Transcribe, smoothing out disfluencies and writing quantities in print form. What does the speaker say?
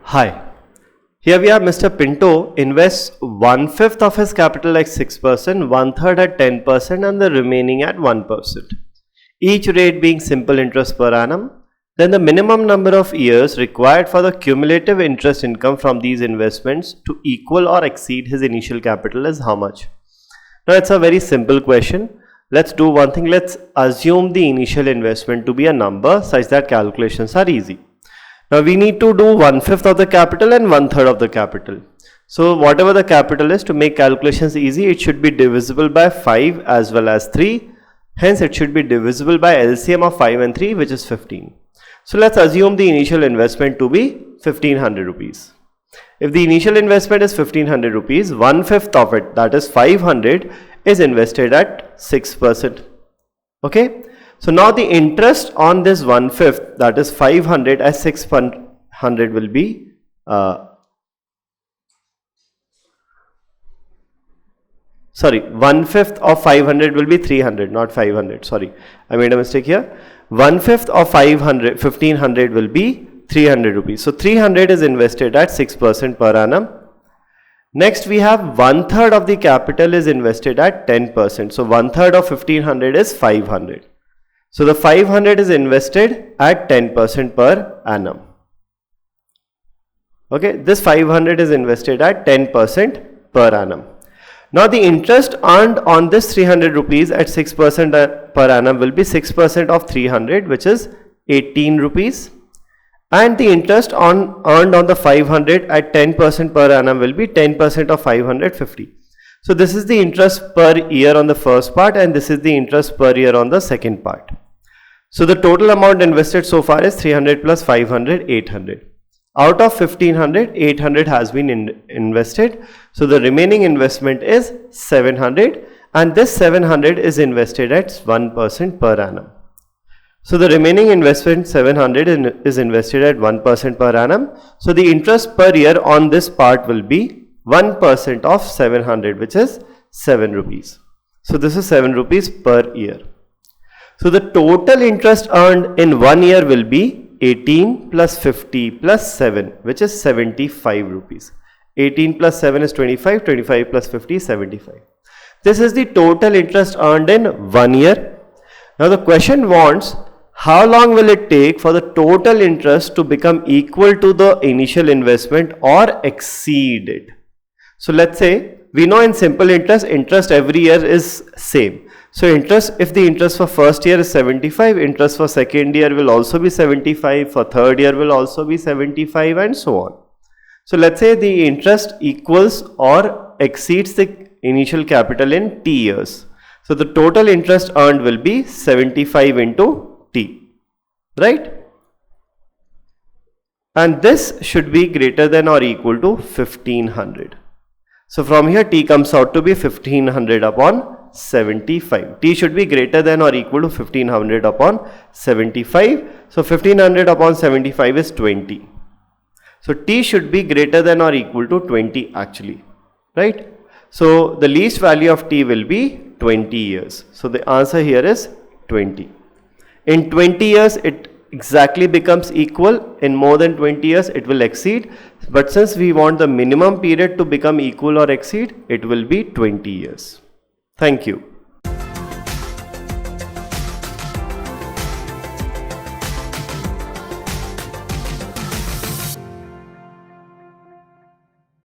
Hi, here we are. Mr. Pinto invests 1/5 of his capital at 6%, 1/3 at 10%, and the remaining at 1%. Each rate being simple interest per annum. Then the minimum number of years required for the cumulative interest income from these investments to equal or exceed his initial capital is how much? Now it's a very simple question. Let's do one thing. Let's assume the initial investment to be a number such that calculations are easy. Now we need to do 1/5 of the capital and 1/3 of the capital. So whatever the capital is, to make calculations easy, it should be divisible by 5 as well as 3. Hence it should be divisible by LCM of 5 and 3, which is 15. So let's assume the initial investment to be 1500 rupees. If the initial investment is 1500 rupees, 1/5 of it, that is 500, is invested at 6%. Okay. So now the interest on this 1/5, that is 500 as 600 will be 1/5 of 500 will be 300, not 500. Sorry, I made a mistake here. 1/5 of 1500 will be 300 rupees. So 300 is invested at 6% per annum. Next we have 1/3 of the capital is invested at 10%. So 1/3 of 1500 is 500. So the 500 is invested at 10% per annum. Okay, this 500 is invested at 10% per annum. Now the interest earned on this 300 rupees at 6% per annum will be 6% of 300, which is 18 rupees. And the interest earned on the 500 at 10% per annum will be 10% of 550. So this is the interest per year on the first part, and this is the interest per year on the second part. So the total amount invested so far is 300 plus 500, 800. Out of 1500, 800 has been invested. So the remaining investment is 700, and this 700 is invested at 1% per annum. So the remaining investment 700 is invested at 1% per annum. So the interest per year on this part will be 1% of 700, which is 7 rupees. So this is 7 rupees per year. So the total interest earned in 1 year will be 18 plus 50 plus 7, which is 75 rupees. 18 plus 7 is 25, 25 plus 50 is 75. This is the total interest earned in 1 year. Now the question wants, how long will it take for the total interest to become equal to the initial investment or exceed it? So let's say, we know in simple interest every year is same. So if the interest for first year is 75, interest for second year will also be 75, for third year will also be 75, and so on. So let's say the interest equals or exceeds the initial capital in T years. So the total interest earned will be 75 into T, right? And this should be greater than or equal to 1500. So from here T comes out to be 1500 upon 75. T should be greater than or equal to 1500 upon 75. So 1500 upon 75 is 20. So T should be greater than or equal to 20 actually, right? So the least value of T will be 20 years. So the answer here is 20. In 20 years it exactly becomes equal. In more than 20 years it will exceed. But since we want the minimum period to become equal or exceed, it will be 20 years. Thank you.